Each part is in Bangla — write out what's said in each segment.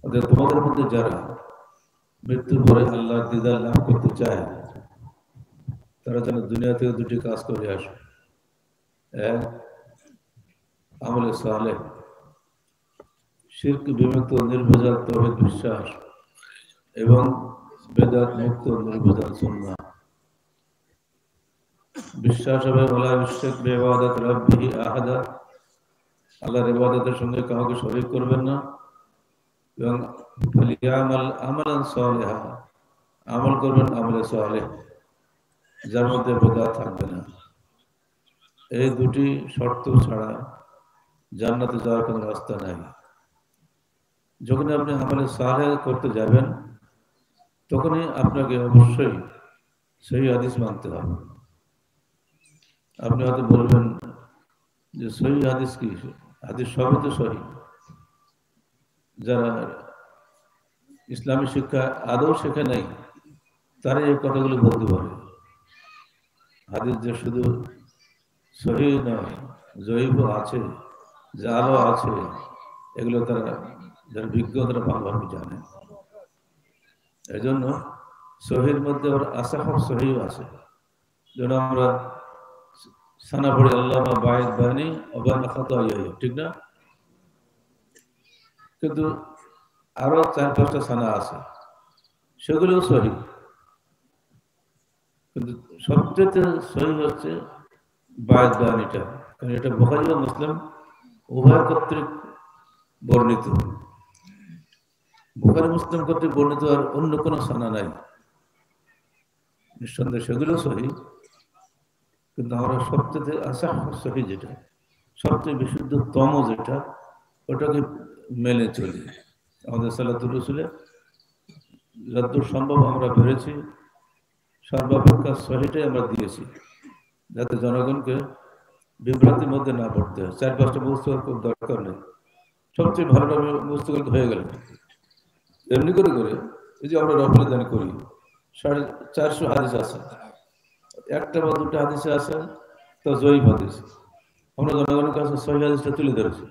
অতএব তোমাদের মধ্যে যারা মৃত্যুর পরে আল্লাহর দিদার লাভ করতে চায় তারা যেন দুনিয়া থেকে দুটি কাজ করে আসে। এক, আমলে সালেহ, শিরক বিমুক্ত নির্ভেজাল তাওহীদ বিশ্বাস এবং বেদাত মুক্ত নির্ভেজাল সুন্নাহ। বিশ্বাস হবে ওয়ালা ইউশরিক বিইবাদাতি রাব্বিহি আহাদা, আল্লাহর ইবাদতের সঙ্গে কাউকে শরীক করবেন না, এবং ফালিয়ামাল আমালান সালিহা, আমল করবেন আমলে সালেহ যার মধ্যে বেদাত থাকবে না। এই দুটি শর্ত ছাড়া জান্নাতে যাওয়ার কোনো রাস্তা নাই। যখন আপনি আমলে সালেহ করতে যাবেন তখনই আপনাকে অবশ্যই সহি হাদিস মানতে হবে। আপনি হয়তো বলবেন যে সহি হাদিস কি? হাদিস সবই তো সহি। যারা ইসলামী শিক্ষা আদৌ শেখে নাই তারা এই কথাগুলো বলতে পারে। হাদিস যে শুধু সহি নয়, জয়ীফও আছে, জালও আছে, এগুলো তারা যারা বিজ্ঞ তারা ভালোভাবে জানে। এই জন্য সহির মধ্যে আবার আসাহ সহিও আছে। যেন আমরা সানা পড়ি আল্লাহ বায়েদ বানি অবান খাতা, ঠিক না? কিন্তু আরো 4-5টা সানা আছে, সেগুলোও সহি। কিন্তু সবচেয়ে সহি হচ্ছে বায়েদ বানিটা, কারণ এটা বুখারী ও মুসলিম উভয় কর্তৃক বর্ণিত। বুখারী মুসলিম কর্তৃক বর্ণিত আর অন্য কোনো সানা নাই। নিঃসন্দেহে সেগুলো সহি, কিন্তু আমরা সবচেয়ে আসাহ সহি যেটা, সবচেয়ে বিশুদ্ধতম যেটা, ওটাকে মেনে চলি। আমাদের সালাতুর রাসূলে যতদূর সম্ভব আমরা পেরেছি সর্বাপেক্ষা সহিটাই আমরা দিয়েছি, যাতে জনগণকে বিভ্রান্তির মধ্যে না পড়তে হয়। 4-5টা বুঝতে খুব দরকার নেই, সবচেয়ে ভালোভাবে বুঝতে করতে হয়ে গেল। এমনি করে করে এই যে আমরা রফলে দান করি, 450 হাদিস আছে, একটা বা দুটো হাদিসে আছে তো জয়ীফ হাদিস, আমরা জনগণের কাছে সহি হাদিসটা তুলে ধরেছি।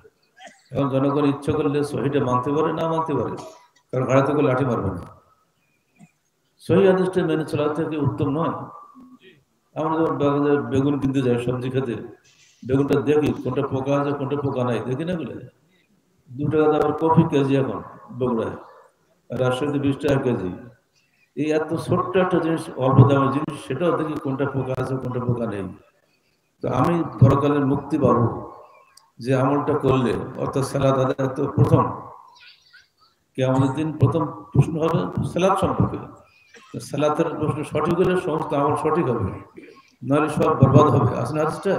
এখন জনগণ ইচ্ছা করলে সহিটা মানতে পারে, না মানতে পারে, কারণ ঘাড়াতে করে লাঠি মারবে না। সহি হাদিসটা মেনে চলা থেকে উত্তম নয়। আমরা যখন বাজারে বেগুন কিনতে যাই, সবজি খেতে, বেগুনটা দেখি কোনটা পোকা আছে কোনটা পোকা নাই, দেখি না বলে। 2 টাকা দামের কফি কেজি এখন বগুড়ায়, আর রাজশাহীতে 20 টাকা কেজি। এই এত ছোট্ট একটা জিনিস, অল্প দামের জিনিস, সেটাও দেখি কোনটা পোকা আছে কোনটা পোকা নেই। তো আমি পরকালের মুক্তি পাবো যে আমলটা করলে, অর্থাৎ সালাত আদায় তো প্রথম, কিয়ামতের দিন প্রথম প্রশ্ন হবে সালাত সম্পর্কে। সালাতের প্রশ্ন সঠিক হলে সমস্ত আমল সঠিক হবে, নাহলে সব বরবাদ হবে। আসেন হাদিসটা,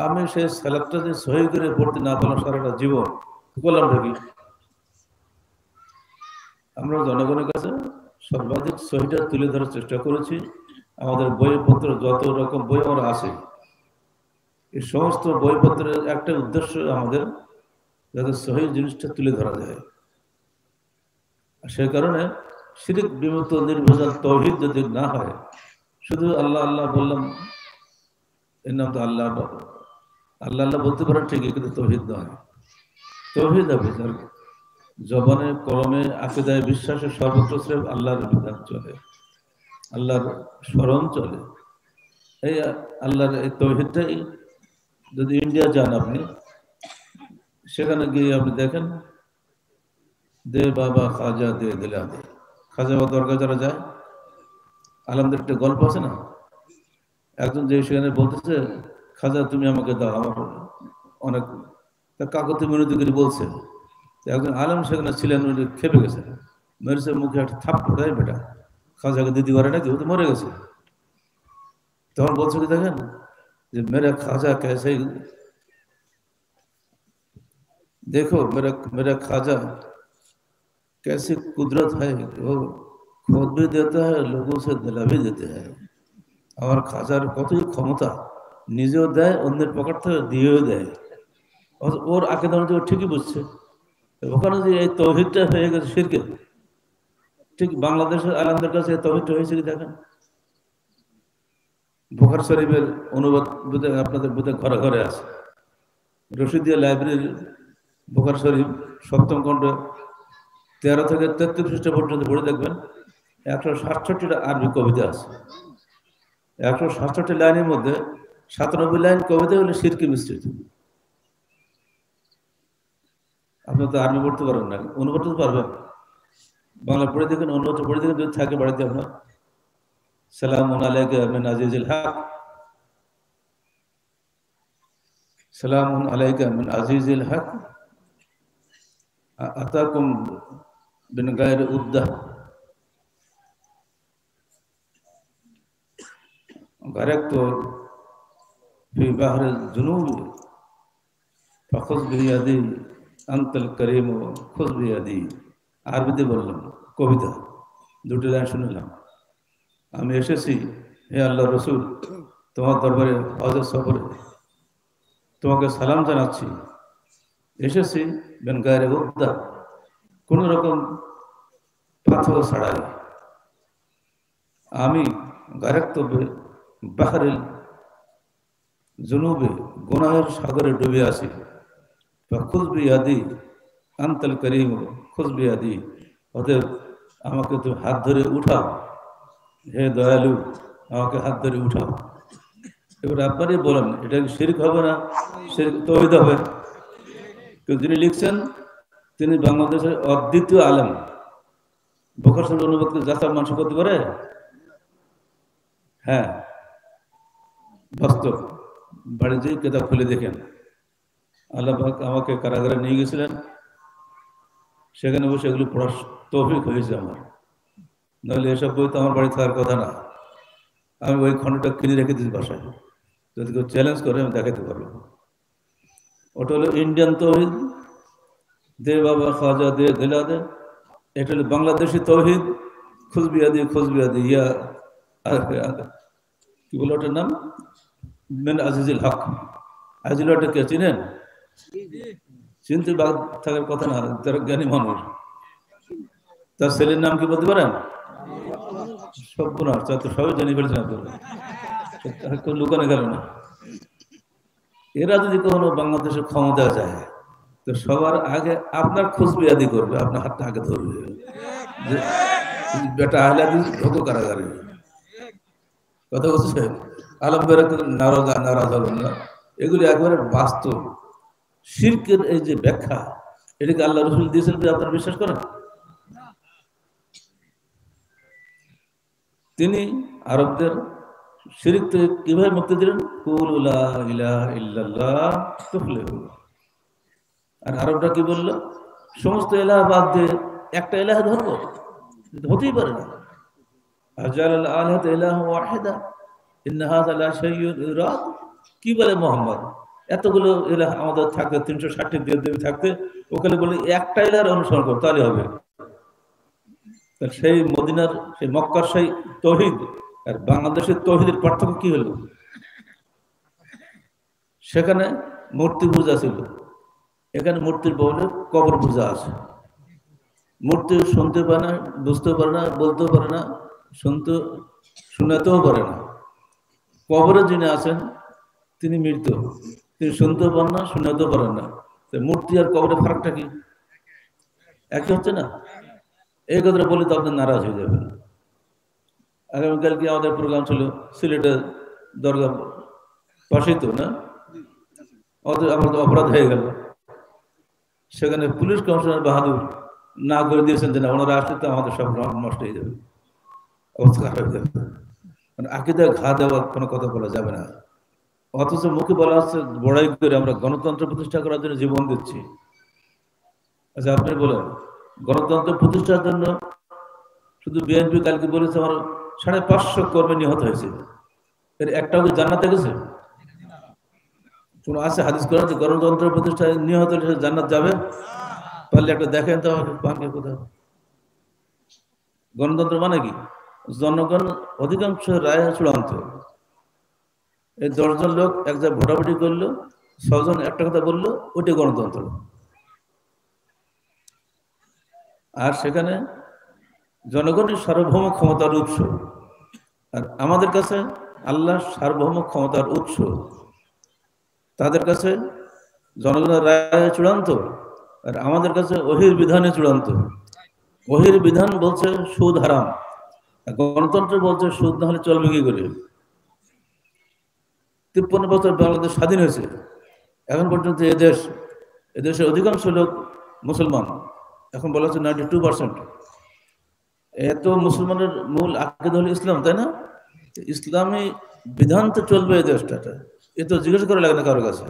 আমি সেই সালাতটা যে সহি করে পড়তে না পারলাম সারাটা জীবন, করলামটা কি? আমরা জনগণের কাছে সর্বাধিক সহিটা তুলে ধরার চেষ্টা করেছি। আমাদের বইপত্র যত রকম বই আমরা আছে, এই সমস্ত বইপত্রের একটা উদ্দেশ্য আমাদের যাতে সহি জিনিসটা তুলে ধরা যায়। আর সেই কারণে শিরক বিমুক্ত নির্ভেজাল তাওহীদ যদি না হয়, শুধু আল্লাহ আল্লাহ বললাম, এর নাম তো আল্লাহ আল্লাহ আল্লাহ বলতে পারেন ঠিকই, কিন্তু তাওহীদ নয়। তাওহীদ হবে যার জবানে, কলমে, আকীদায়, বিশ্বাসে সর্বত্র স্রেফ আল্লাহর বিধান চলে, আল্লাহর স্মরণ চলে। এই আল্লাহর এই তাওহীদটাই, যদি ইন্ডিয়া যান আপনি, সেখানে গিয়ে আপনি দেখেন দে বাবা খাজা দে দিলা দে, খাজা বা দরগা যারা যায়, আলমদের একটা গল্প আছে না, একজন যে সেখানে বলতেছে খাজা তুমি আমাকে দাও, আমার অনেক কাকতি মিনতি করে বলছে। একজন আলম সেখানে ছিলেন, উনি খেপে গেছে, মেরেছে মুখে একটা থাপ্পড়, দেয় বেটা খাজাকে দিদি পারে নাকি, ও তো মরে গেছে। তখন বলছে কি দেখেন যে মেরা খাজা कैसे, देखो मेरा मेरा खाजा कैसी कुदरत है, वो खुद भी देता है, लोगों से दिला भी देते हैं। আমার খাজার কতই ক্ষমতা, নিজেও দেয়, অন্যের পকেট থেকে দিয়েও দেয়। ওর আকিদা অনুযায়ী ঠিকই বুঝছে। ওখানে যে এই তাওহীদটা হয়ে গেছে শিরকে, ঠিক বাংলাদেশের আলেমদের কাছে এই তাওহীদটা হয়েছে কি দেখেন। বুখারী শরীফের অনুবাদ আপনাদের বোধহয় ঘরে ঘরে আছে, রশিদিয়া লাইব্রেরির বুখারী শরীফ 7ম খণ্ড 13 থেকে 33 পৃষ্ঠা পর্যন্ত পড়ে দেখবেন 167টা আরবি কবিতা আছে। 167 লাইনের মধ্যে 97 লাইন কবিতা হলে শিরকে মিশ্রিত। আপনি তো আরবি পড়তে পারেন না, অনুবাদ করতে পারবেন? বাংলা পড়ে দেখেন, অনুবাদ পড়ে দেখেন, যদি থাকে বাড়িতে আপনার। সালামুন আলাইকা মিন আজিজিল হক, সালামুন আলাইকা মিন আজিজিল হক আতাকুম বিন গায়রি উদ্দাহ গারাকতু ফি বাহরি যুনুব ফাখুয বিয়াদি আনতাল করিম খুয বিয়াদি। আরবিতে বললাম, কবিতা দুটো লাইন শুনলাম। আমি এসেছি হে আল্লাহর রাসূল তোমার দরবারে হজের সফরে, তোমাকে সালাম জানাচ্ছি। এসেছি বিন গায়রি উদ্দাহ, কোন রকম পাথর ছাড়াই। আমি গারাকতু বাহরিল জুনুবে, গুনাহের সাগরে ডুবে আছি। খুয বিয়াদি আনতাল করিম খুয বিয়াদি, অতএব আমাকে তুমি হাত ধরে উঠাও, হে দয়ালু আমাকে হাত ধরে উঠাও। এবার আপনারই বলেন, এটা কি শিরক হবে না? শিরক তাওহীদ হবে। যিনি লিখছেন তিনি বাংলাদেশের অদ্বিতীয় আলেম। বুখারী শরীফ অনুবাদকে যাচাই মানুষ করতে পারে? হ্যাঁ, বাস্তব। বাড়ি যেয়ে কিতাব খুলে দেখেন। আল্লাহ পাক আমাকে কারাগারে নিয়ে গেছিলেন, সেখানে বসে এগুলো পড়ার তৌফিক হয়েছে আমার। নাহলে এসব বই তো আমার বাড়ি থাকার কথা না। আমি ওই খণ্ডটা কিনে রেখে দিচ্ছি বাসায়, যদি কেউ চ্যালেঞ্জ করে আমি দেখাতে পারবো। ওটা হলো ইন্ডিয়ান তৌহিদ, দে বাবা খাজা দে দিলা দে। এটা হলো বাংলাদেশি তৌহিদ, খুয বিয়াদি ইয়া কি বলে ওটার নাম, মিন আজিজিল হক। আজিল হকটা কে চিনেন? চিনতে বাদ থাকার কথা না, তারা জ্ঞানী মানুষ। তার ছেলের নাম কি বলতে পারেন? সর্বনাশ, তা তো সবাই জেনে ফেলছেন আপনারা, লুকানো গেল না। এরা যদি কখনো বাংলাদেশের ক্ষমতা যায় তো সবার আগে আপনার খুয বিয়াদি করবে, আপনার হাতটা আগে ধরবে, বেটা আহলে হাদিস ঢোকো কারাগারে। কথা বলছে আলমবেরা নারাজ হবেন না, এগুলি একবারে বাস্তব। শিরকের এই যে ব্যাখ্যা, এটাকে আল্লাহ রাসূল দিয়েছেন, আপনারা বিশ্বাস করেন? তিনি আরবদের শিরক থেকে কিভাবে মুক্তি দিলেন? কুলু লা ইলাহা ইল্লাল্লাহ তুফলিহু। আর আরবরা কি বলল? সমস্ত ইলাহ বাদ দিয়ে একটা ইলাহ ধরবো, হতেই পারে না। আজাল আলাহ ইলাহা ওয়াহিদা ইন্না হাযা লা শাইউন ইউরাদ। কি বলে মোহাম্মদ? এতগুলো ইলাহ আমাদের থাকতে, 360 দেবদেবী থাকতে, ওখানে বলে একটা ইলাহর অনুসরণ করো, তাহলে হবে। সেই মদিনার, সেই মক্কার সেই তৌহিদ আর বাংলাদেশের তৌহিদের পার্থক্য কি হলো? সেখানে মূর্তি পূজা ছিল, এখানে মূর্তির বদলে কবর পূজা আছে। মূর্তি শুনতে পারে না, বুঝতে পারে না, বলতেও পারে না, শোনাতেও পারে না। কবরে যিনি আছেন তিনি মৃত, তিনি শুনতেও পারেন না, শোনাতেও পারেন না। মূর্তি আর কবরের ফারাকটা কি? একই হচ্ছে না? এই কথাটা বলে তো আপনি নারাজ হয়ে যাবেন। আগামীকাল কি আমাদের প্রোগ্রাম ছিল সিলেটের দরগা পাশেই তো না, আমার তো অপরাধ হয়ে গেল। সেখানে পুলিশ কমিশনার বাহাদুর না করে দিয়েছেন যে না, ওনারা আসলে তো আমাদের সব নষ্ট হয়ে যাবে, অবস্থা খারাপ হয়ে যাবে। মানে আকীদায় ঘা দেওয়ার কোনো কথা বলা যাবে না। অথচ মুখে বলা হচ্ছে বড়াই করে আমরা গণতন্ত্র প্রতিষ্ঠা করার জন্য জীবন দিচ্ছি। আচ্ছা আপনি বলেন, গণতন্ত্র প্রতিষ্ঠার জন্য শুধু বিএনপি কালকে বলেছে আমার 550 কর্মী নিহত হয়েছে, এর একটাও কি জান্নাতে গেছে? কোন আছে হাদিস কোরআন যে গণতন্ত্র প্রতিষ্ঠায় নিহত হলে জান্নাত যাবে? পারলে একটা দেখেন তো আমাকে, পানকে কোথাও। গণতন্ত্র মানে কি? জনগণ অধিকাংশ রায় চূড়ান্ত। এই 10 জন লোক এক জায়গায় ভোটাভুটি করলো, 6 জন একটা কথা বললো, ওইটা গণতন্ত্র। আর সেখানে জনগণের সার্বভৌম ক্ষমতার উৎস, আর আমাদের কাছে আল্লাহ সার্বভৌম ক্ষমতার উৎস। তাদের কাছে জনগণের রায় চূড়ান্ত, আর আমাদের কাছে ওহীর বিধানে চূড়ান্ত। ওহির বিধান বলছে সুদ হারাম, গণতন্ত্র বলছে সুদ না হলে চলবে কি করে। 53 বছর বাংলাদেশ স্বাধীন হয়েছে, এখন পর্যন্ত এদেশের অধিকাংশ লোক মুসলমান। এখন বলা হচ্ছে 92%। এত মুসলমানের মূল আকীদা হলো ইসলাম, তাই না? ইসলামী বিধান তো চলবে এই দেশটাতে, এ তো জিজ্ঞেস করা লাগে না কারোর কাছে।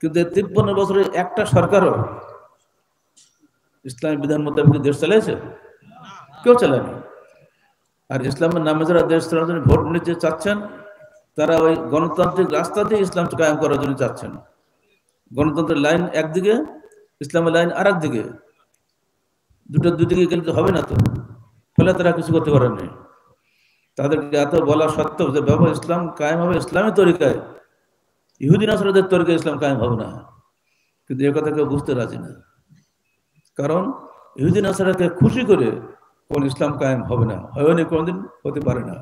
কিন্তু 53 বছরে একটা সরকারও ইসলামী বিধান মোতাবেক দেশ চালাইছে? কেউ চালায়নি। আর ইসলামের নামে যারা দেশ চালানোর জন্য ভোট নিতে চাচ্ছেন, তারা ওই গণতান্ত্রিক রাস্তা দিয়ে ইসলাম কায়েম করার জন্য চাচ্ছেন। গণতন্ত্রের লাইন একদিকে, ইসলামের লাইন আর একদিকে, দুই দিকে গেলে তো হবে না। তো ফলে তারা কিছু করতে পারেননি। তাদেরকে এত বলা সত্ত্বেও যে বাবা ইসলাম কায়েম হবে ইসলামী তরিকায়, ইহুদি নাসরাদের তরিকায় ইসলাম কায়েম হবে না, কিন্তু এ কথা কেউ বুঝতে রাজি না। কারণ ইহুদি নাসরাকে খুশি করে কোন ইসলাম কায়েম হবে না, হয়নি, কোনোদিন হতে পারে না।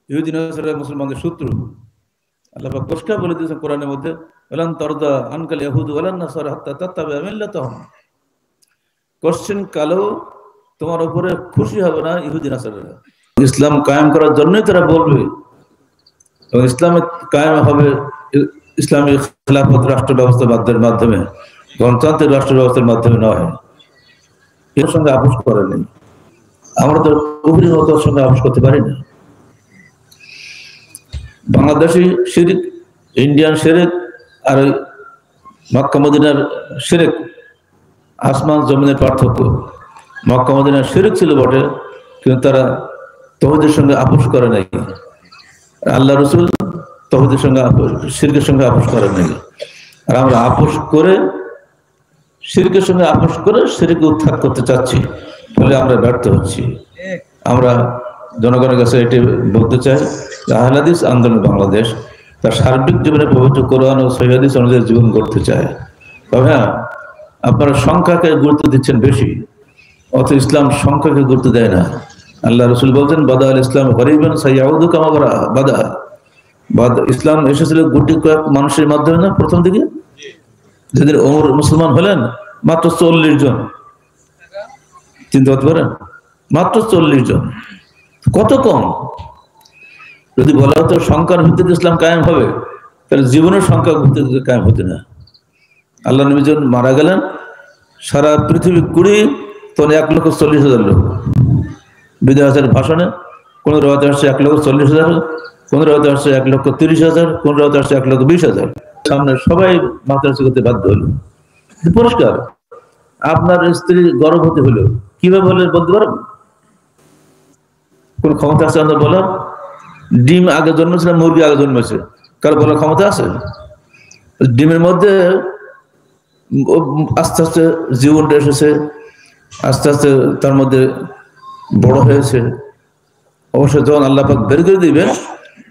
ইহুদি নাসরা মুসলমানদের শত্রু। আল্লাহ পাক পরিষ্কার বলে দিয়েছেন কোরআনের মধ্যে, ওয়ালান তারদা আনকাল ইয়াহুদ ওয়ালান নাসারা হাত্তা তাত্তাবিআ মিল্লাতাহুম। কোশ্চেন কালেও তোমার উপরে খুশি হবে না ইহুদি নাসারারা। ইসলাম কায়েম করার জন্যই তারা বলবে, এবং ইসলামে কায়েম হবে ইসলামী খেলাফত রাষ্ট্র ব্যবস্থার মাধ্যমে, গণতান্ত্রিক রাষ্ট্র ব্যবস্থার মাধ্যমে নয়। এর সঙ্গে আপোষ করেনি। আমরা তো অভিনবতার সঙ্গে আপোষ করতে পারি না। বাংলাদেশি শিরিক, ইন্ডিয়ান শিরিক আর ওই মক্কা মদিনার শিরিক আসমান জমিনের পার্থক্য। মক্কা মদিনার শিরিক ছিল বটে, কিন্তু তারা তৌহিদের সঙ্গে আপোষ করে নাই। আল্লাহ রসুল তৌহিদের সঙ্গে শিরকের সঙ্গে আপোষ করে নাই। আর আমরা আপোষ করে, শিরকের সঙ্গে আপোষ করে শিরকে উৎখাত করতে চাচ্ছি, ফলে আমরা ব্যর্থ হচ্ছি। আমরা জনগণের কাছে এটি বলতে চাই যে আহলে হাদিস আন্দোলন বাংলাদেশ তার সার্বিক জীবনে পবিত্র কোরআন ও সহিহ হাদিস অনুযায়ী জীবন গড়তে চায়। তবে হ্যাঁ, আপনারা সংখ্যাকে গুরুত্ব দিচ্ছেন বেশি, অথচ ইসলাম সংখ্যাকে গুরুত্ব দেয় না। আল্লাহ রসুল বলছেন, বাদা আল ইসলাম গরিবান সাইয়াউদু কামা বাদা। ইসলাম এসেছিল গুটি কয়েক মানুষের মাধ্যমে না প্রথম দিকে? যেদিন ওমর মুসলমান হলেন মাত্র 40 জন। চিন্তা করতে পারেন, মাত্র 40 জন, কত কম। যদি বলা হতো সংখ্যার ভিত্তিতে ইসলাম কায়েম হবে, তাহলে জীবনের সংখ্যার ভিত্তিতে কায়েম হতো না। আল্লাহ নবী যখন মারা গেলেন, সারা পৃথিবী কুড়ি, তখন 1,40,000 লোক। বিদায় হাজার ভাষণে কোন রাতে আসছে 1,40,000, কোন রাতে আসছে 1,30,000, কোন রাতে আসছে 1,20,000। সামনে সবাই মাথা উঁচু করতে বাধ্য হলো। পরিষ্কার, আপনার স্ত্রী গর্ভবতী হলো, কিভাবে হলে বলতে পারেন? কোন ক্ষমতা আছে আমাদের বলার? ডিম আগে জন্মেছে না মুরগি আগে জন্মেছে, কারো বলার ক্ষমতা আছে? ডিমের মধ্যে আস্তে আস্তে জীবনটা এসেছে, আস্তে আস্তে তার মধ্যে বড় হয়েছে। অবশ্য যখন আল্লাহ পাক বের করে দিবেন,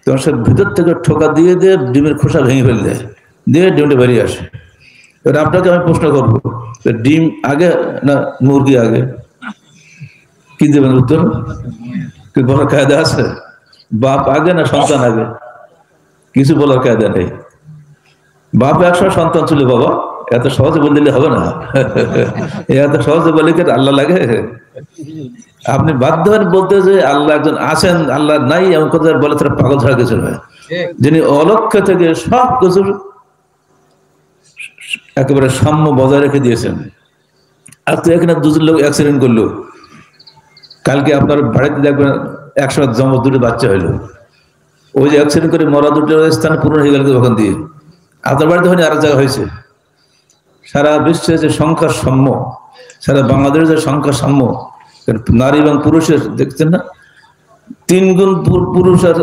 তখন সে ভিতর থেকে ঠোকা দিয়ে দিয়ে ডিমের খোসা ভেঙে ফেলে দেয়, দিয়ে ডিমটা বেরিয়ে আসে। এবার আপনাকে আমি প্রশ্ন করবো, ডিম আগে না মুরগি আগে? কি দেবেন উত্তর? কি বলার কায়দা আছে? বাপ আগে না সন্তান আগে? কিছু বলার কায়দা নেই। বাপ একসময় সন্তান ছিল বাবা, এত সহজে বলে দিলে হবে না। এত সহজে বলে কি আল্লাহ লাগে? আপনি বাধ্য হন বলতে যে আল্লাহ একজন আছেন, আল্লাহ নাই, এমন কথা বলে তারা পাগল ছাড়া কিছু নয়। যিনি অলক্ষ্য থেকে সব কিছু একেবারে সাম্য বজায় রেখে দিয়েছেন। আর তো এখানে দুজন লোক অ্যাক্সিডেন্ট করলো, কালকে আপনার বাড়িতে দেখবেন 100 জমজ দুটো বাচ্চা হইলো। ওই যে অ্যাক্সিডেন্ট করে মরা দুটো স্থান পূরণ হয়ে গেল ওখান দিয়ে। আপনার বাড়িতে হয়নি, আরেক জায়গায় হয়েছে। সারা বিশ্বে যে সংখ্যা সাম্য, সারা বাংলাদেশের যে সংখ্যা সাম্য, নারী এবং পুরুষের দেখছেন না, 3 গুণ পুরুষ আর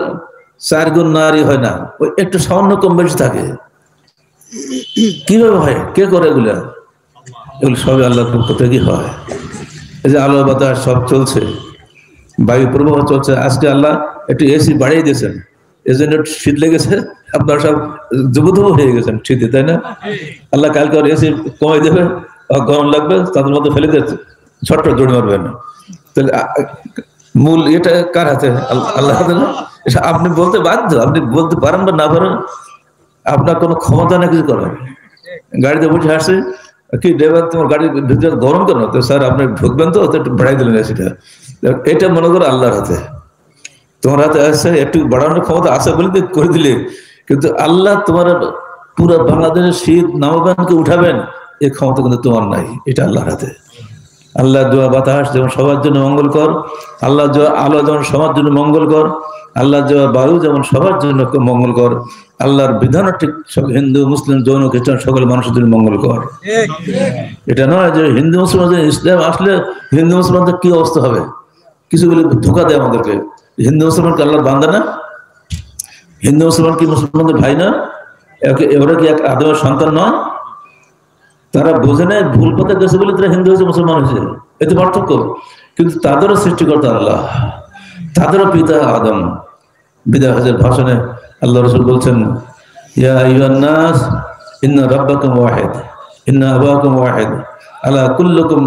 4 গুণ নারী হয় না, ওই একটু সামান্য কম বেশি থাকে। কিভাবে হয়? কে করে এগুলা? এগুলো সবই আল্লাহর পক্ষ থেকে হয়। এই যে আলো বাতাস সব চলছে, বায়ু প্রবাহ চলছে। আজকে আল্লাহ একটু এসি বাড়িয়ে দিয়েছেন, এই জন্য শীত লেগেছে, আপনারা সব যুবধুব হয়ে গেছেন শীতে, তাই না? আল্লাহ কালকে এসি কমাই দেবে, গরম লাগবে, তাদের মধ্যে ফেলে দিচ্ছে, ছোট্ট দৌড়ে মারবেন। তাহলে মূল এটা কার হাতে? আল্লাহ হাতে না? আপনি বলতে বাধ্য, আপনি বলতে পারেন বা না পারেন, আপনার কোনো ক্ষমতা না কিছু করার। গাড়িতে বসে আসছে, কি ড্রাইভার তোমার গাড়ির ভিতরে গরম কেন? তো স্যার আপনি ঢুকবেন তো একটু বাড়াই দিলেন সেটা। এটা মনে করো আল্লাহর হাতে, তোমার হাতে আছে একটু বাড়ানোর ক্ষমতা আছে বলে করে দিলে, কিন্তু আল্লাহ তোমার পুরো বাংলাদেশের শীত নামবানকে উঠাবেন এই ক্ষমতা কিন্তু তোমার নাই, এটা আল্লাহর হাতে। আল্লাহ দোয়া বাতাস যেমন সবার জন্য মঙ্গল কর, আল্লাহ আলো যেমন সবার জন্য মঙ্গল কর, আল্লাহ বায়ু যেমন সবার জন্য মঙ্গল কর, আল্লাহর বিধান ঠিক হিন্দু মুসলিম জৈন খ্রিস্টান সকল মানুষের জন্য মঙ্গল কর। এটা নয় যে হিন্দু মুসলমান ইসলাম আসলে হিন্দু মুসলমানদের কি অবস্থা হবে, কিছু বলে ধোকা দেয় আমাদেরকে। হিন্দু মুসলমানকে আল্লাহর বান্দা না? হিন্দু মুসলমান কি মুসলমানদের ভাই না? ওরা কি এক আদমের সন্তান নয়? তারা বোঝে নেয় ভুল পথে গেছে বলে তারা হিন্দু হয়েছে, মুসলমান হয়েছে, এতে পার্থক্য। কিন্তু তাদেরও সৃষ্টিকর্তা আল্লাহ, তাদেরও পিতা আদম। বিদায় হজের ভাষণে আল্লাহ রসুল বলছেন, ইয়া আইয়ুহান নাস ইন্না রাব্বাকুম ওয়াহিদ ইন্না আবাকুম ওয়াহিদ আলা কুল্লুকুম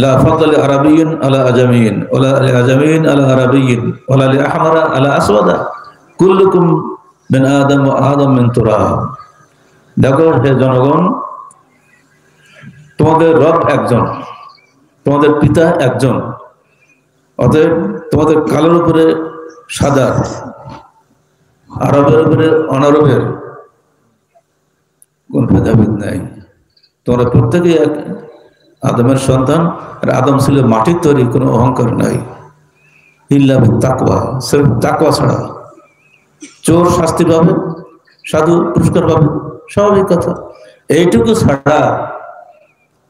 লা ফাদল আরাবিয়্যিন আলা আজামিয়্যিন ওয়ালা আজামিয়্যিন আলা আরাবিয়্যিন ওয়ালা আহমারা আলা আসওয়াদা কুল্লুকুম মিন আদম ওয়া আদম মিন তুরাব। দেখো হে জনগণ, তোমাদের রব একজন, তোমাদের পিতা একজন, অতএব তোমাদের কালোর উপরে সাদা, আরবের উপরে অনারবের কোন ভেদাভেদ নাই। তোমরা প্রত্যেকেই এক আদমের সন্তান, আর আদম ছিল মাটির তৈরি, কোনো অহংকার নাই। ইল্লা তাকওয়া, সির্ফ তাকওয়া ছাড়া। চোর শাস্তি পাবে, সাধু পুরস্কার পাবে, স্বাভাবিক কথা। এইটুকু ছাড়া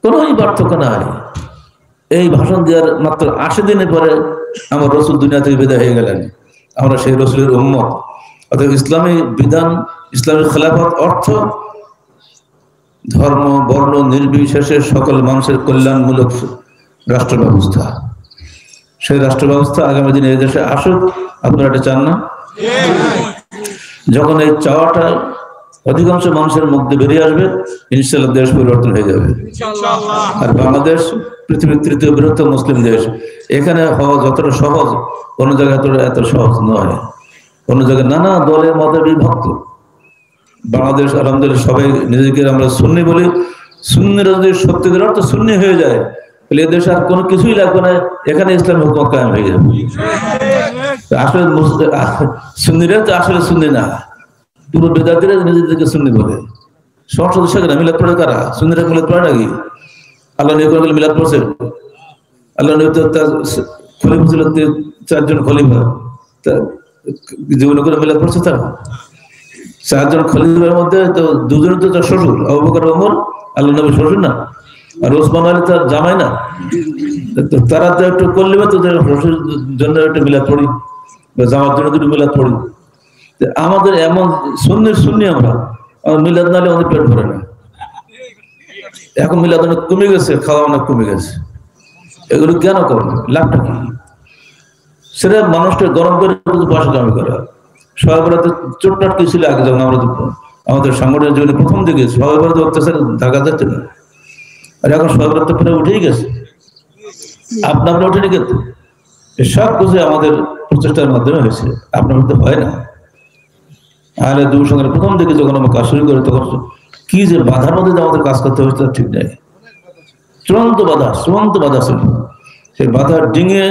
কোনো পার্থক্য নাই। এই ভাষণ দেওয়ার মাত্র ৮০ দিনের পরে আমার রসুল দুনিয়া থেকে বিদায় হয়ে গেলেন। আমরা সেই রসুলের উম্মত। অর্থাৎ ইসলামী বিধান, ইসলামী খেলাফত অর্থ ধর্ম বর্ণ নির্বিশেষে সকল মানুষের কল্যাণমূলক রাষ্ট্র ব্যবস্থা। সেই রাষ্ট্র ব্যবস্থা আগামী দিনে এই দেশে আসুক। আপনারা এটা চান না? যখন এই চাওয়াটা অধিকাংশ মানুষের মধ্যে বেরিয়ে আসবে, ইনশাআল্লাহ দেশ পরিবর্তন হয়ে যাবে। আর বাংলাদেশ পৃথিবীর ৩য় বৃহত্তম মুসলিম দেশ। এখানে হওয়া যতটা সহজ, অন্য জায়গায় এত সহজ নয়। অন্য জায়গায় নানা দলে মতে বিভক্ত। বাংলাদেশ আলহামদুলিল্লাহ সবাই নিজেকে আমরা সুন্নি বলি। সুন্নিরা যদি সত্যিকার অর্থ সুন্নি হয়ে যায়, তাহলে এ দেশে আর কোনো কিছুই লাগবে না, এখানে ইসলাম হুকুমত কায়েম হয়ে যাবে। আসলে সুন্নিরা তো আসলে সুন্নি না, পুরো বেদাতিরা নিজেদেরকে সুন্নি বলে। সংসদ সেখানে মিলাদ পড়ে কারা? সুন্নিরা মিলাদ পড়ে নাকি? আল্লাহ নিয়োগ করে মিলাদ পড়ছে? আল্লাহ নিয়োগ খলিফা ছিল 4 জন খলিফা, জীবনে করে মিলাদ পড়ছে তারা? 4 জন খলিফার মধ্যে তো 2 জন তো তার শ্বশুর, আবু বকর ওমর, আল্লাহ নবীর শ্বশুর না? আর ওসমান আলী তার জামাই না? তারা তো একটু করলে তো শ্বশুর জন্য একটা মিলাদ পড়ি, বা জামার জন্য দুটো মিলাদ পড়ি। আমাদের এমন সুন্নি আমরা মিলাদ নালে আমাদের পেট ভরে না। এখন মিলাদ অনেক কমে গেছে, খাওয়া অনেক কমে গেছে। এগুলো কেন করবে? লাভটা কি? সেটা মানুষটা গরম করে পয়সা কামাই করা। সবাই তো চোটটাট কি ছিল আগে, যখন আমরা আমাদের সাংগঠনিক জীবনে প্রথম দিকে সবাই তো অত্যাচার ঢাকা যাচ্ছে না। আর এখন সবাই তো প্রায় উঠেই গেছে, আপনার উঠেনি। কিন্তু সব কিছু আমাদের প্রচেষ্টার মাধ্যমে হয়েছে, আপনার মধ্যে হয় না। আহলে যুব সংঘের প্রথম দিকে যখন আমরা কাজ শুরু করি, তখন কি যে বাধার মধ্যে আমাদের কাজ করতে হয়েছে তার ঠিক নাই। চূড়ান্ত বাধা ছিল। সেই বাধা ডিঙে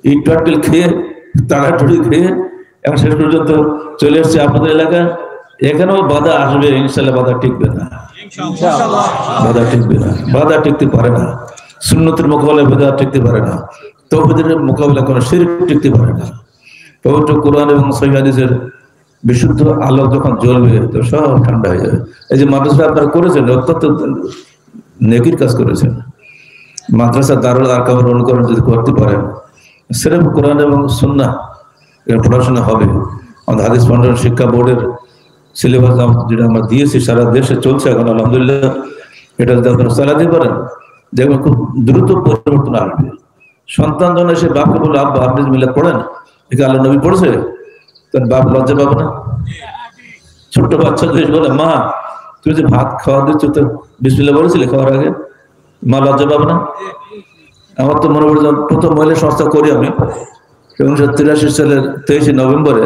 ইট পাটকেল খেয়ে, তাড়াতাড়ি খেয়ে এখন শেষ পর্যন্ত চলে এসছে আপনাদের এলাকায়। এখানেও বাধা আসবে, ইনশাল্লাহ বাধা টিকবে না, বাধা টিকবে না, বাধা টিকতে পারে না। সুন্নতের মোকাবেলায় বাধা টিকতে পারে না, তাওহীদের মোকাবেলা করে শিরক টিকতে পারে না। পবিত্র কোরআন এবং সহিহ হাদিসের বিশুদ্ধ আলো যখন জ্বলবে, তো সব ঠান্ডা হয়ে যাবে। এই যে মাদ্রাসা আপনারা করেছেন, অত্যন্ত নেকির কাজ করেছেন। মাদ্রাসা দারুল আরকামের অনুকরণ যদি করতে পারেন, সির্ফ কোরআন এবং সুন্নাহ পড়াশোনা হবে। আমাদের হাদিস ফাউন্ডেশন শিক্ষা বোর্ডের সিলেবাস যেটা আমরা দিয়েছি, সারা দেশে চলছে এখন আলহামদুলিল্লাহ। এটা যদি আপনারা চালাতে পারেন, দেখবেন খুব দ্রুত পরিবর্তন আসবে। সন্তান যখন এসে বাপকে বলে, আব্বা আপনি মিলাদ পড়েন, একে আল্লাহ নবী পড়েছে, তখন বাপ লজ্জা পাবে না? ছোট্ট বাচ্চা যদি বলে, মা তুমি যে ভাত খাওয়া দিচ্ছ, তো বিসমিল্লাহ বলেছিলে খাওয়ার আগে, মা লজ্জা পাবে না? আমার তো মনে পড়ে, প্রথম মহিলা সংস্থা করি আমি 1983 সালের 23 নভেম্বরে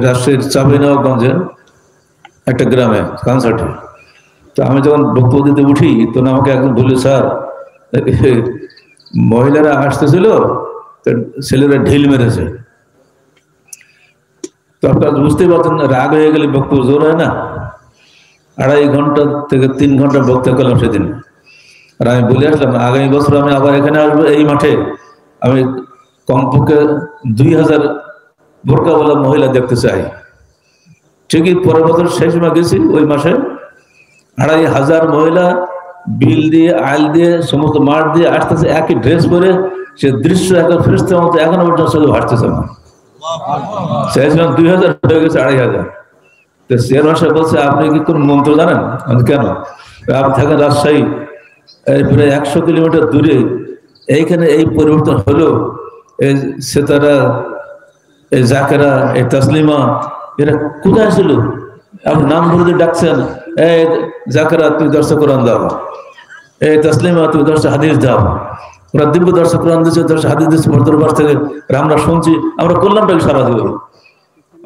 রাজশাহীর চাঁপাইনবাবগঞ্জে একটা গ্রামে কনসার্টে তো আমি যখন বক্তব্য দিতে উঠি তখন আমাকে একজন বলল, স্যার মহিলারা আসতেছিল, ছেলেরা ঢিল মেরেছে। তো আপনারা বুঝতেই পারছেন, রাগ হয়ে গেলে বক্তব্য জোর হয় না। 2.5 ঘন্টা থেকে 3 ঘন্টা বক্তব্য করলাম সেদিন। আর আমি বলে আসলাম, আগামী বছর আমি আবার এখানে আসবো, এই মাঠে আমি কমপক্ষে 2000 বোরকাওয়ালা মহিলা দেখতে চাই। ঠিকই পরের বছর সেই সময় গেছি, ওই মাসে 2500 মহিলা বিল দিয়ে, আইল দিয়ে, সমস্ত মাঠ দিয়ে আসতেছে, একই ড্রেস পরে। সে দৃশ্য একটা ফেরেশতার মতো এখনো পর্যন্ত হাঁটতেছে আমার। চাইছিলাম 2000 হয়ে গেছে 2500। তো চেয়ারম্যান সাহেব বলছে, আপনি কি কোন মন্ত্র জানেন? আমি কেন? আপনি থাকেন রাজশাহী, প্রায় 100 কিলোমিটার দূরে, এইখানে এই পরিবর্তন হলো। এই সেতারা, এই জাকেরা, এই তাসলিমা, এরা কোথায় ছিল? আপনি নাম ধরে ডাকছেন, এই জাকেরা তুমি দর্শক কোরআন দাও, এই তাসলিমা তুমি দর্শক হাদিস দাও। ওরা দিব্য দর্শক কোরআন দিচ্ছে, দর্শক হাদিস দিচ্ছে দরবার থেকে, আমরা শুনছি, আমরা করলামটা কি সারা জীবন?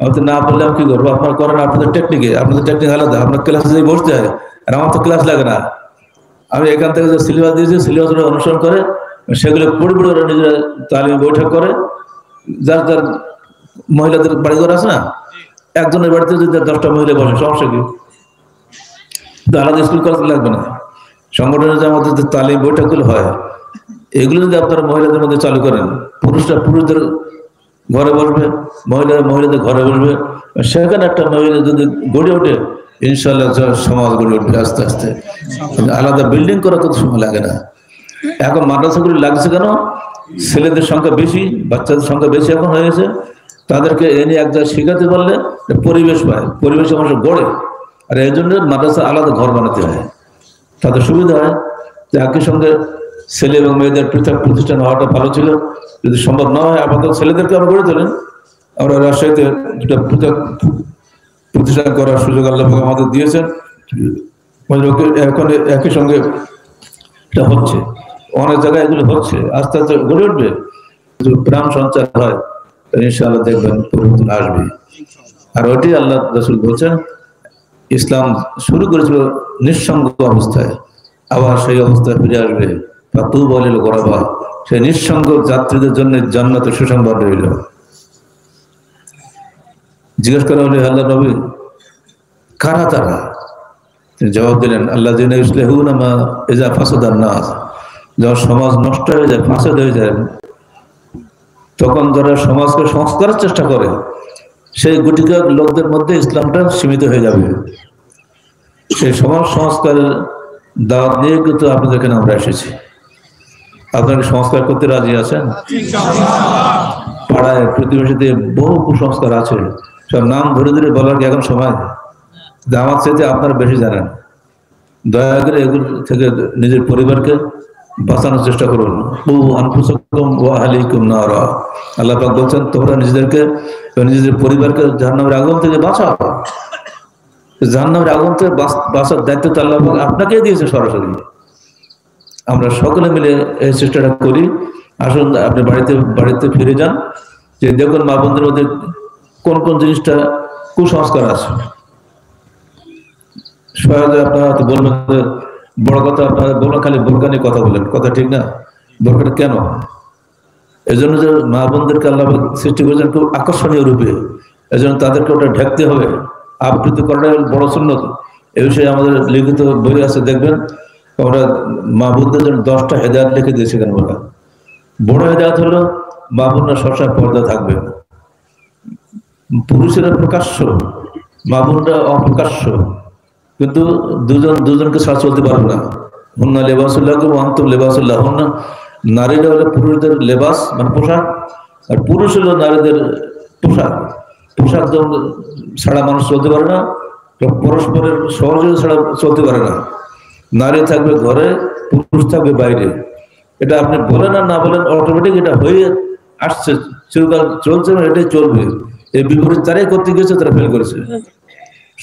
আমি না বললে আমি কি করবো? আপনার করেন আপনাদের টেকনিকে, আপনাদের টেকনিক আলাদা, আপনার ক্লাসে যেয়ে বসতে হয়, আর আমার তো ক্লাস লাগে না। আমি এখান থেকে যে সিলেবাস দিয়েছি, সিলেবাস অনুসরণ করে সেগুলো পড়ে পড়ে ওরা নিজেরা তালিম বৈঠক করে। যার যার মহিলাদের বাড়ি ঘর আছে না, একজনের বাড়িতে যদি 10টা মহিলা বসে, সমস্যা কি? আলাদা স্কুল কলেজ লাগবে না। সংগঠনের যে আমাদের তালিম বৈঠকগুলো হয়, এগুলো যদি আপনারা মহিলাদের মধ্যে চালু করেন, পুরুষরা পুরুষদের ঘরে বসবে, মহিলারা মহিলাদের ঘরে বসবে, সেখানে একটা মহিলা যদি গড়ে ওঠে, ইনশাল্লাহ সমাজ গড়ে উঠবে আস্তে আস্তে। আলাদা বিল্ডিং করা কত সময় লাগে না। এখন মাদ্রাসাগুলি লাগছে কেন? ছেলেদের সংখ্যা বেশি, বাচ্চাদের সংখ্যা বেশি এখন হয়ে গেছে। তাদেরকে এনে এক জায়গায় শেখাতে পারলে পরিবেশ পায়, পরিবেশে মানুষ গড়ে। আর এই জন্য মাদ্রাসা আলাদা ঘর বানাতে হয়, তাদের সুবিধা হয়। যে একই সঙ্গে ছেলে এবং মেয়েদের পৃথক প্রতিষ্ঠান হওয়াটা ভালো ছিল। যদি সম্ভব না হয়, আপাতত ছেলেদেরকে আমরা গড়ে তোলেন। আমরা রাজশাহীতে দুটা পৃথক প্রতিষ্ঠান করার সুযোগ আল্লাহ আমাদের দিয়েছেন। এখন একই সঙ্গে এটা হচ্ছে, অনেক জায়গায় এগুলো হচ্ছে, আস্তে আস্তে গড়ে উঠবে। প্রাণ সঞ্চার হয়, ইনশাআল্লাহ দেখবেন পরিবর্তন আসবে। আর ওইটি আল্লাহ রাসূল বলছেন, ইসলাম শুরু করেছিল নিঃসঙ্গ অবস্থায়, আবার সেই অবস্থায় ফিরে আসবে। তুবা লিল গুরাবা, সেই নিঃসঙ্গ যাত্রীদের জন্য জান্নাতে সুসংবাদ রইল। জিজ্ঞেস করা হলে, আল্লাহ নবী কারা তারা? তিনি জবাব দিলেন, আল্লাযীনা ইউসলিহুনা মা ইযা ফাসাদান নাস, যখন সমাজ নষ্ট হয়ে যায়, ফাসাদ হয়ে যায়, তখন যারা সমাজকে সংস্কারের চেষ্টা করে, সেই গুটিকা লোকদের মধ্যে ইসলামটা সীমিত হয়ে যাবে। সেই সমাজ সংস্কারের দাওয়াত নিয়ে কিন্তু আপনাদের এখানে আমরা এসেছি। আপনারা সংস্কার করতে রাজি আছেন? পাড়ায় প্রতিবেশীতে বহু কুসংস্কার আছে, সব নাম ধরে ধরে বলার কি এখন সময়? আমার চাইতে আপনারা বেশি জানেন। দয়া করে এগুলো থেকে নিজের পরিবারকে বাঁচানোর চেষ্টা করুন। আল্লাহ পাক বলছেন, তোমরা নিজেদেরকে, নিজেদের পরিবারকে জাহান্নামের আগুন থেকে বাঁচাও। জাহান্নামের আগুন থেকে বাঁচার দায়িত্ব তো আল্লাহ পাক আপনাকেই দিয়েছে সরাসরি। আমরা সকলে মিলে এই চেষ্টাটা করি। আসুন আপনি বাড়িতে ফিরে যান, যে দেখুন মা বোনদের মধ্যে কোন কোন জিনিসটা কুসংস্কার আছে। সহজে আপনারা তো বলবেন যে বড় কথা, আপনারা বলবেন খালি বোরকা নিয়ে কথা বলেন, কথা ঠিক না। বোরকাটা কেন? এই জন্য যে মা বোনদেরকে আল্লাহ সৃষ্টি করেছেন খুব আকর্ষণীয় রূপে, এই জন্য তাদেরকে ওটা ঢাকতে হবে, আবৃত্তি করাটাই বড় সুন্নত। এই বিষয়ে আমাদের লিখিত বই আছে, দেখবেন। আমরা মা বোনদের জন্য 10টা হেদায়েত লিখে দিয়েছি। কেন বলা বড় হেদায়েত হলো, মা বোনরা সবসময় পর্দা থাকবে। পুরুষেরা প্রকাশ্য, মা বোনরা অপ্রকাশ্য, কিন্তু দুজনকে ছাড়া চলতে পারবে না। হুন্না লেবাসুল্লাহ আনতুম লেবাসুল্লাহ হুন্না, নারীরা হলো পুরুষদের লেবাস মানে পোশাক, আর পুরুষ হলো নারীদের পোশাক। পোশাক যেমন ছাড়া মানুষ চলতে পারে না, পরস্পরের সহযোগিতা ছাড়া চলতে পারে না। নারী থাকবে ঘরে, পুরুষ থাকবে বাইরে। এটা আপনি বলেন আর না বলেন, অটোমেটিক এটা হয়ে আসছে, চিরকাল চলছে, এটাই চলবে। এই বিপরীত তারাই করতে গেছে, তারা ফেল করেছে,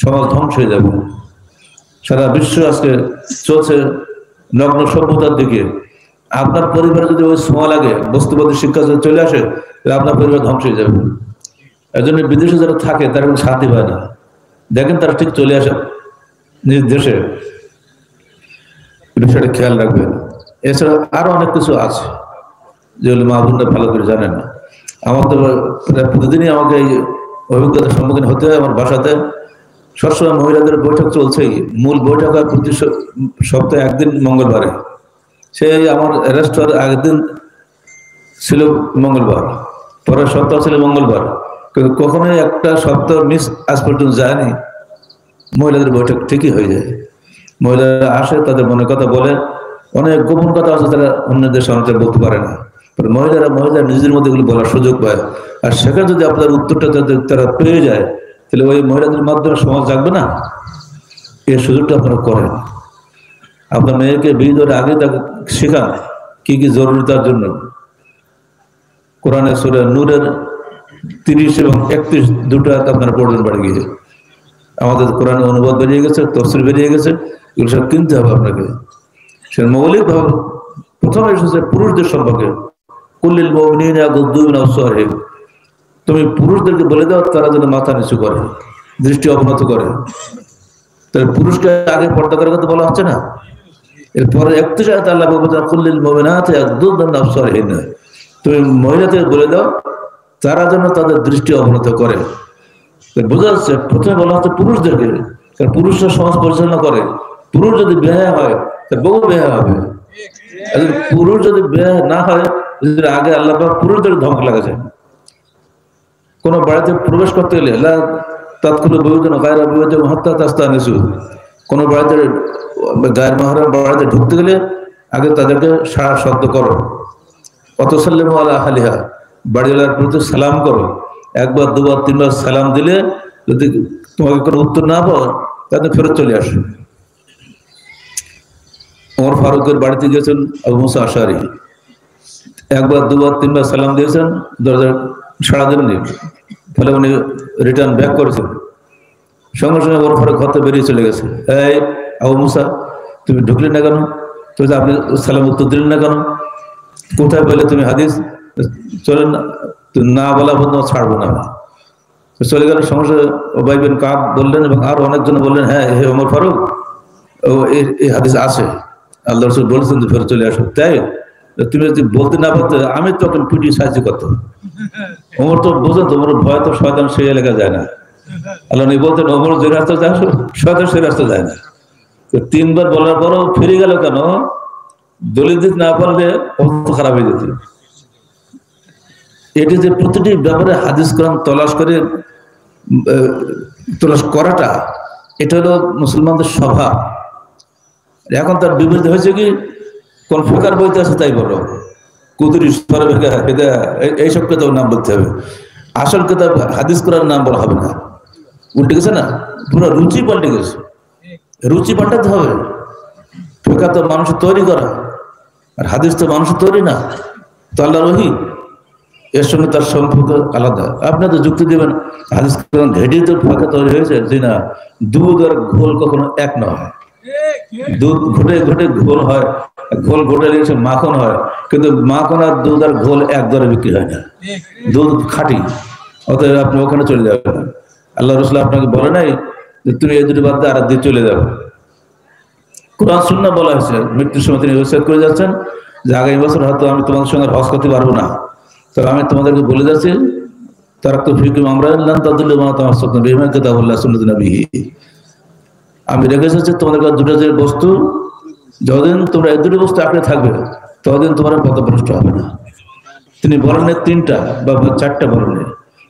সমাজ ধ্বংস হয়ে যাবে। সারা বিশ্ব আজকে চলছে নগ্ন সভ্যতার দিকে। আপনার পরিবারে যদি ওই ছোঁয়া লাগে, বস্তুবাদী শিক্ষা যদি চলে আসে, তাহলে আপনার পরিবার ধ্বংস হয়ে যাবে। এই জন্য বিদেশে যারা থাকে তারা কোনো শান্তি পায় না। দেখেন তারা ঠিক চলে আসে নিজ দেশে, এই বিষয়টা খেয়াল রাখবেন। এছাড়া আরো অনেক কিছু আছে যেগুলো মা বোনরা ভালো করে জানে না। আমার তো প্রায় প্রতিদিনই আমাকে এই অভিজ্ঞতার সম্মুখীন হতে হয়। আমার বাসাতে সবসময় মহিলাদের বৈঠক চলছেই, মূল বৈঠক হয় প্রতি সপ্তাহে একদিন মঙ্গলবারে। সেই আমার অ্যারেস্ট হওয়ার আগের দিন ছিল মঙ্গলবার, পরের সপ্তাহ ছিল মঙ্গলবার, কিন্তু কখনোই একটা সপ্তাহ মিস আজ পর্যন্ত যায়নি। মহিলাদের বৈঠক ঠিকই হয়ে যায়, মহিলারা আসে, তাদের মনের কথা বলে। অনেক গোপন কথা আছে তারা অন্যদের সামনে বলতে পারে না, মহিলারা নিজেদের মধ্যে এগুলো বলার সুযোগ পায়। আর সেখানে যদি আপনার উত্তরটা তারা পেয়ে যায়, তাহলে ওই মহিলাদের মাধ্যমে সমাজ জাগবে না। এই সুযোগটা আপনারা করেন। আপনার মেয়েকে বিয়ে দেওয়ার আগে তাকে শেখান কি কি জরুরি তার জন্য। কোরআনে সূরা নূরের 30 এবং 31 দুটো আয়াত আপনারা পড়বেন বাড়ি গিয়ে। আমাদের কোরআনের অনুবাদ বেরিয়ে গেছে, তফসির বেরিয়ে গেছে, এগুলো সব কিনতে হবে আপনাকে। সে মৌলিকভাবে প্রথমে এসেছে পুরুষদের সম্পর্কে, কুল্লিল মুমিনিনা ইয়াগুদ্দু মিন আবসারিহিম, তুমি পুরুষদেরকে বলে দাও তারা যেন মাথা নিচু করে, দৃষ্টি অবনত করে। তাহলে পুরুষকে আগে পর্দা করার কথা বলা হচ্ছে না? এরপরে 31 আয়াতে আল্লাহ বলছেন কুল্লিল মুমিনাতি ইয়াগুদ্দু মিন আবসারিহিন্না, তুমি মহিলাদের বলে দাও তারা যেন তাদের দৃষ্টি অবনত করে। বোঝা যাচ্ছে প্রথমে বলা হচ্ছে পুরুষদেরকে, কারণ পুরুষরা সমাজ পরিচালনা করে। পুরুষ যদি বেহায়া হয় তার বউ বেহায়া হবে। পুরুষ যদি বেহায়া না হয়, আগে আল্লাহ পুরুষদের ধমক লাগাছে। কোন বাড়িতে প্রবেশ করতে গেলে তাৎক্ষণিক বিবেচনা গায়রা বিবেচনা হত্যা তাস্তা নিচু, কোন বাড়িতে গায়ের মাহরাম বাড়িতে ঢুকতে গেলে আগে তাদেরকে সারা শব্দ করো, অতসাল্লিমু আলা আহলিহা, বাড়িওয়ালার প্রতি সালাম করো। একবার দুবার তিনবার সালাম দিলে যদি তোমাকে কোনো উত্তর না পাও তাহলে ফেরত চলে আসো। ওমর ফারুকের বাড়িতে গিয়েছেন আবু মুসা আশআরী, একবার দুবার তিনবার সালাম দিয়েছেন, দরজা সাড়া দেননি, ফলে উনি রিটার্ন ব্যাক করেছেন। সঙ্গে সঙ্গে ওমর ফারুক ঘর থেকে বেরিয়ে চলে গেছে। এই আবু মুসা, তুমি ঢুকলে না কেন? তুমি আপনি সালাম উত্তর দিলেন না কেন? কোথায় পেলে তুমি হাদিস? চলেন না বলা পর্যন্ত ছাড়বো না। চলে গেল। সমস্যা উবাই বিন কাব বললেন এবং আরো অনেকজন বললেন, হ্যাঁ হে ওমর ফারুক, এই হাদিস আছে, আল্লাহ রাসূল বলেছেন ফেরত চলে আসো। তাই তুমি যদি বলতে না পারতে আমি তখন পিটি সাহায্য করতাম। ওমর তো বোঝেন, তোমার ভয় তো শয়তান সেই এলাকা যায় না। আল্লাহ নবী বলতেন ওমর যে রাস্তা যায় শয়তান সেই রাস্তা যায় না। তো তিনবার বলার পরও ফিরে গেল কেন? দলিল দিতে না পারলে অবস্থা খারাপ হয়ে যেত। এটি যে প্রতিটি ব্যাপারে হাদিস কোরআন তলাশ করাটা, এটা হলো মুসলমানদের স্বভাব। এখন তার বিপরীত হয়েছে কি, কোন ফিকার বইতে আছে তাই বলো, কুদুরি এইসব কেতাব নাম বলতে হবে, আসল কেতাব হাদিস কোরআন নাম বলা হবে না। উল্টে গেছে না, পুরো রুচি পাল্টে গেছে। রুচি পাল্টাতে হবে। ফিকা তো মানুষ তৈরি করা, আর হাদিস তো মানুষ তৈরি না। তো আল্লাহর ওহী, এর সঙ্গে তার সম্পর্ক আলাদা। আপনি তো যুক্তি দেবেন হাদিস কোরআন ঘেটে তো ফাঁকা তৈরি হয়েছে, যে না দুধ আর ঘোল কখনো এক নয়। দুধ ঘটে ঘটে ঘোল হয়, ঘোল ঘটে লেগেছে মাখন হয়, কিন্তু মাখন আর দুধ আর ঘোল এক দরে বিক্রি হয় না। দুধ খাঁটি, অতএব আপনি ওখানে চলে যাবেন। আল্লাহ রাসূল আপনাকে বলে নাই যে তুমি এই দুটি বাদ দিয়ে আর দিয়ে চলে যাবে। কোরআন সুন্নাহ বলা হয়েছে। মৃত্যুর সময় তিনি ওসিয়ত করে যাচ্ছেন যে আগামী বছর হয়তো আমি তোমাদের সঙ্গে হজ করতে পারবো না, তবে আমি তোমাদেরকে বলে যাচ্ছি তারাক্তু ফীকুম আমরান লান তাদিল্লু মা তামাসসাকতুম বিহিমা কিতাবুল্লাহ সুন্নাতুন নবিহি, আমি রেখে এসেছি তোমাদের কাছে দুটো যে বস্তু, যতদিন তোমরা এই দুটি বস্তু আঁকড়ে থাকবে ততদিন তোমার পথভ্রষ্ট হবে না। তিনি বলেন তিনটা বা চারটা বলেন।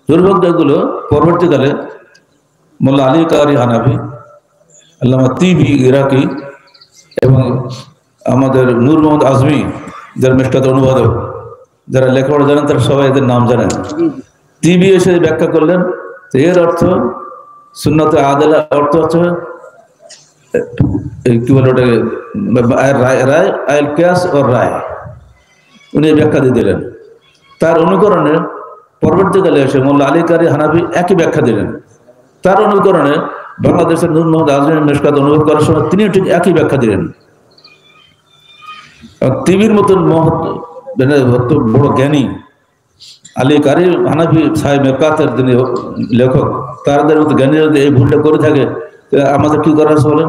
দুর্ভাগ্য এগুলো পরবর্তীকালে মোল্লা আলী কারি হানাফি, আল্লামা তিবি ইরাকি এবং আমাদের নূর মোহাম্মদ আজমি, যারা মিশকাত অনুবাদক, যারা লেখাপড়া জানেন তারা সবাই এদের নাম জানেন। তিবি এসে ব্যাখ্যা করলেন এর অর্থ সুন্নাতে আদেলা, অর্থ হচ্ছে কি বলে ওটাকে রায় আইল কিয়াস ও রায়, উনি ব্যাখ্যা দিয়ে দিলেন। তার অনুকরণে পরবর্তীকালে এসে মোল্লা আলী কারি হানাফি একই ব্যাখ্যা দিলেন। তার অনুকরণে বাংলাদেশের নূর মোহাম্মদ আজমি মিশকাত অনুবাদ করার সময় তিনিও ঠিক একই ব্যাখ্যা দিলেন। তিবির মতন বড় জ্ঞানী আলী কারি হানাফি সাহেব মেকাতের যিনি লেখক, তাদের মতো জ্ঞানীরা যদি এই ভুলটা করে থাকে আমাদের কি করার আছে বলেন?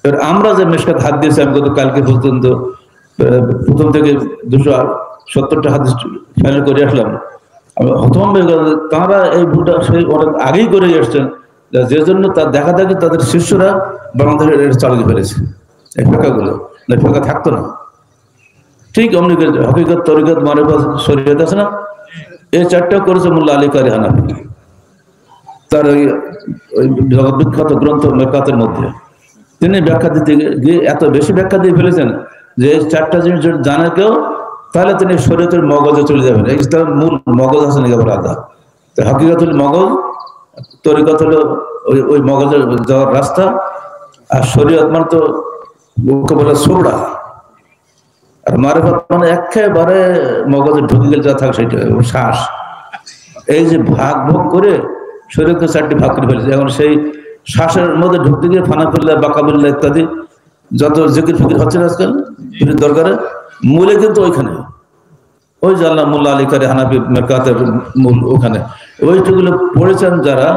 এবার আমরা যে মেশকাত হাত দিয়েছি, আমি গতকালকে পর্যন্ত প্রথম থেকে 270টা হাদিস ফাইনাল করে আসলাম। আমি হতভম্ব হয়ে গেল, তারা এই ভুলটা সেই অনেক আগেই করে আসছেন, যে জন্য তার দেখা দেখি তাদের শিষ্যরা বাংলাদেশের চালিয়ে ফেলেছে এই ফেঁকাগুলো, না ফেঁকা থাকতো না। ঠিক অমনি হকিকত, তরিকত, মারিফাত, শরীয়ত আছে না, এই চারটা করেছে মোল্লা আলী কারি হানাফি তার ওই জগৎ বিখ্যাত গ্রন্থ মেকাতের মধ্যে। তিনি ব্যাখ্যা দিতে গিয়ে এত বেশি ব্যাখ্যা দিয়ে ফেলেছেন যে এই চারটা জিনিস যদি জানে কেউ, তাহলে তিনি শরীয়তের মগজে চলে যাবেন। ইসলামের মূল মগজ আছে নাকি আবার আলাদা। তো হকিকত হল মগজ, তরিকত হলো ওই মগজের যাওয়ার রাস্তা, আর শরীয়ত মানে তো ওকে বলে সোবড়া, আর মারিফাত মানে একেবারে মগজে ঢুকে গেলে যা থাকে সেটা শ্বাস। এই যে ভাগ ভোগ করে শরীরকে চারটি ভাগ করে ফেলেছে। এখন সেই শ্বাসের মধ্যে ঢুকতে গিয়ে ফানাফিল্লাহ, বাকাবিল্লাহ ইত্যাদি যত জিকির ফিকির হচ্ছে না আজকাল দরকারে, মূলে কিন্তু ওইখানে ওই যে আল্লাহ মোল্লা আলী কারি হানাফি মেকাতের মূল ওখানে ওইগুলো পড়েছেন যারা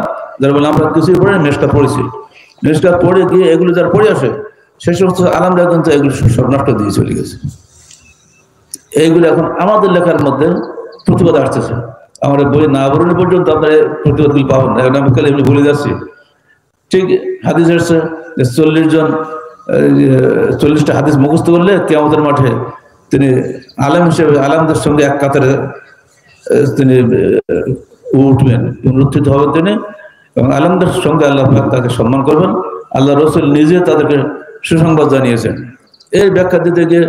যারা বলে আমরা কিছুই পড়ে মেশকাত পড়েছি, মেশকাত পড়ে গিয়ে এগুলো যারা পড়ে আসে সেই সমস্ত আলামরা কিন্তু এগুলো সব নষ্ট দিয়ে চলে গেছে। এইগুলো এখন আমাদের লেখার মধ্যে প্রতিবাদ আসতেছে। আমরা বই না বললে পর্যন্ত আপনার প্রতিবাদগুলি পাবেন না, এখন আমি কালে এগুলো ভুলে যাচ্ছি। ঠিক হাদিস আসছে যে 40টা হাদিস মুখস্থ করলে কিয়ামতের মাঠে তিনি আলেম হিসেবে আলেমদের সঙ্গে এক কাতারে তিনি উঠবেন, পুনরুত্থিত হবেন তিনি, এবং আলেমদের সঙ্গে আল্লাহ তাকে সম্মান করবেন। আল্লাহ রসুল নিজে তাদেরকে সুসংবাদ জানিয়েছেন। এই ব্যাখ্যা দিতে গিয়ে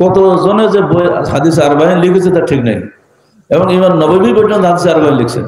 কত জনে যে বই হাদিস আরবাইন লিখেছে তা ঠিক নেই, এবং ইমাম নববী পর্যন্ত হাদিস আরবাইন লিখছেন।